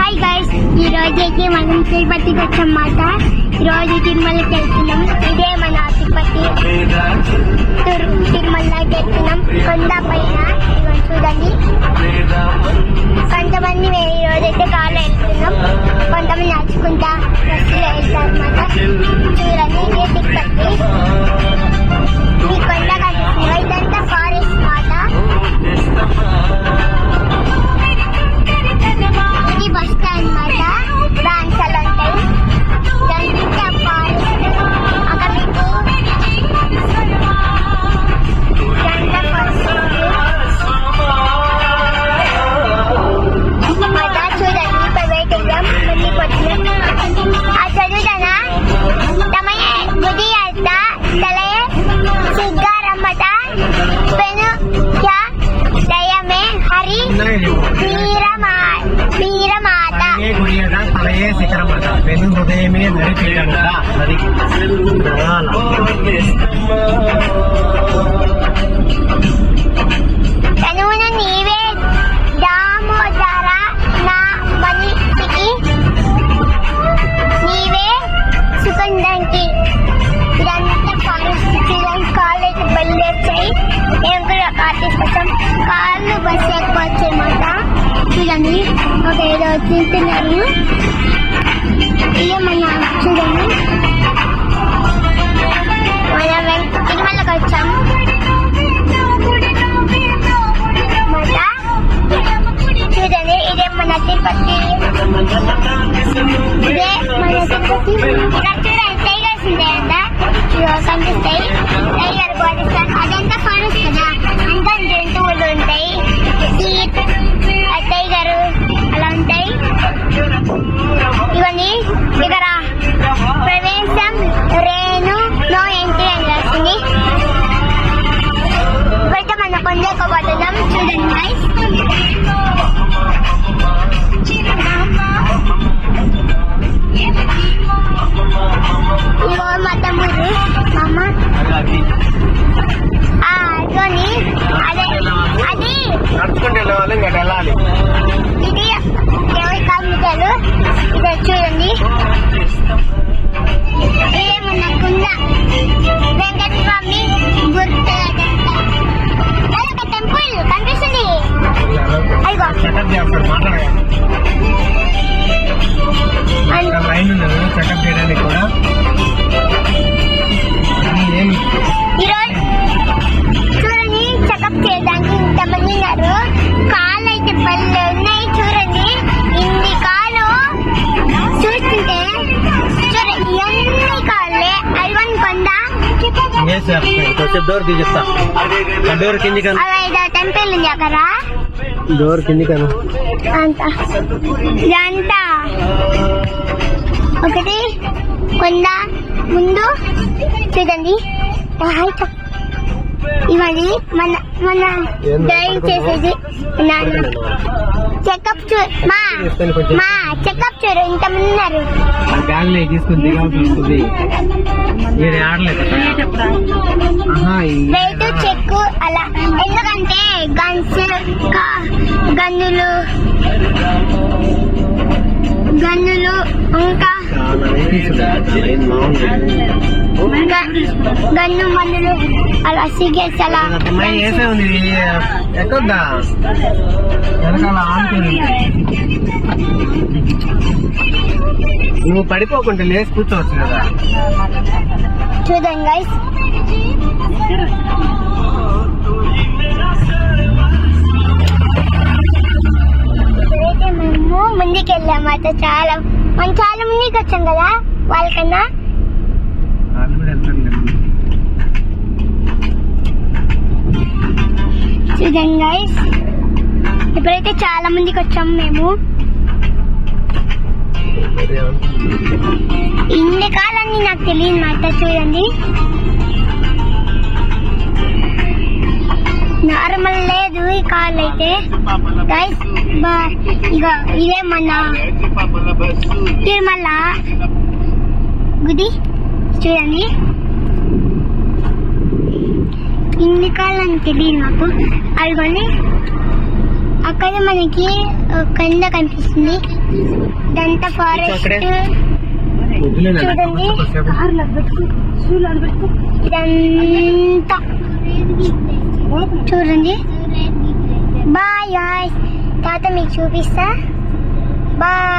Hi guys, ఈ రోజైతే మనం తిరుపతికి వచ్చామన్నమాట. ఈ రోజు తిరుమలకి వెళ్తున్నాం. ఇదే మన తిరుపతి. తిరుమలకి వెళ్తున్నాం. కొండ పైన చూడండి. కొంతమంది మేము ఈ రోజైతే కాళ్ళు వెళ్తున్నాం, కొంతమంది నడుచుకుంటా బస్సులో వెళ్తారు అన్నమాట. చూడండి, ఇదే తిరుపతి. ఈ కొండ కనిపిస్తుంది, ఇదంతా ఫారెస్ట్ మాట. ఇది బస్ స్టాండ్ మాట. బ్రాంచ్లు ఉంటాయి. ఇదంతా ఫారెస్ట్. అక్కడ మీకు ఇదంతా ఫారెస్ట్ మాట. చూడండి, ఇప్పుడు వెయిట్ అయ్యాం. మళ్ళీ కొట్టినాం. ఆ చదువుతానా తమయ గుడి అద్ద తలయ సిగ్గారమ్మట పెను దయమే హరి వీరమాత తనువును నీవే దామోదర నా మనిషికి నీవే సుగంధంకి. ఇదంతా ఫారెస్ట్. చూడండి, కాళ్ళు అయితే బయలుదేర్చాయి. మేము కూడా కార్తీక కోసం కాళ్ళు బస్సు ఎక్కువచ్చు అన్నమాట. చూడండి, ఒక ఏదో తింటున్నారు. ఇదే మన చూడండి, మనం తిరుమలకి వచ్చాం చూడండి. ఇదే మన తిరుపతి. ఇదే మన తిరుపతి. ఇక్కడ చూడండి, టైగర్స్ ఉంటాయంట. కనిపిస్తాయి. టైగర్ పాటిస్తాను. అదంతా ఫారెస్ట్ కదా, అంతా జంతువులు ఉంటాయి. టైగర్ అలా ఉంటాయి. ఇవన్నీ ఇక్కడ ప్రవేశం రేణు నో ఎంట్రీ అని రాసింది. ఇప్పుడైతే మన కొండెక్కబోతున్నాం. చూడండి గైస్. ఇగో మా తమ్ముడు అమ్మ అదోని అదే అది ఇది 20 కిలోమీటర్లు. ఇది చూడండి, ఇదేమన్నా కుండ వెంకటస్వామి గుర్తు ఒక టెంపుల్ కనిపిస్తుంది. అయ్యో చెకప్ చేయడానికి కూడా ఈరోజు చూడండి, చెకప్ చేయడానికి ఇంతమంది ఉన్నారు. కాళ్ళు అయితే పళ్ళు ఉన్నాయి. చూడండి, ఇన్ని కాళ్ళు చూస్తుంటే చూడండి, ఎన్ని కాళ్ళే. అల్వన్ కొండ డోర్ తీసిస్తా. డోర్ కింది కను, టెంపుల్ ఉంది అక్కడ. డోర్ కింది కను అంతా ఇదంతా ఒకటి కొండ ముందు చూడండి. ఇవన్నీ మన మన డ్రైవ్ చేసేది. చెకప్ మా చెకప్ చూడు, ఇంతమంది ఉన్నారు. తీసుకుని దిగాల్సి వస్తుంది. రేటు చెక్ అలా, ఎందుకంటే గన్నులు ఇంకా గన్ను మందులు అలా సిగరెట్స్ అలా వేసే ఉంది. ఎక్కొద్దా వెనకాల ఆనుకుని నువ్వు పడిపోకుంటే లేచి కూర్చోవచ్చు కదా. చూడండి గైస్, ఇప్పుడైతే మేము ముందుకు వెళ్ళామట. మనం చాలా ముందుకు వచ్చాం కదా వాళ్ళకన్నా. చూడండి గైస్, ఇప్పుడైతే చాలా మందికి వచ్చాం మేము. ఇన్ని కాలాన్ని నాకు తెలియదు మాట. చూడండి, నార్మల్ లేదు ఈ కాల్ అయితే గైస్. ఇక ఇదే మన తిరుమల గుడి. చూడండి, ఇన్ని కాళ్ళని తెలియదు నాకు. అదిగోని అక్కడ మనకి కొండ కనిపిస్తుంది. ఇదంతా ఫారెస్ట్. అక్కడే. చూడండి ఇదంతా చూడండి. బాయ్ గాయ్స్, తాత మీకు చూపిస్తా. బాయ్.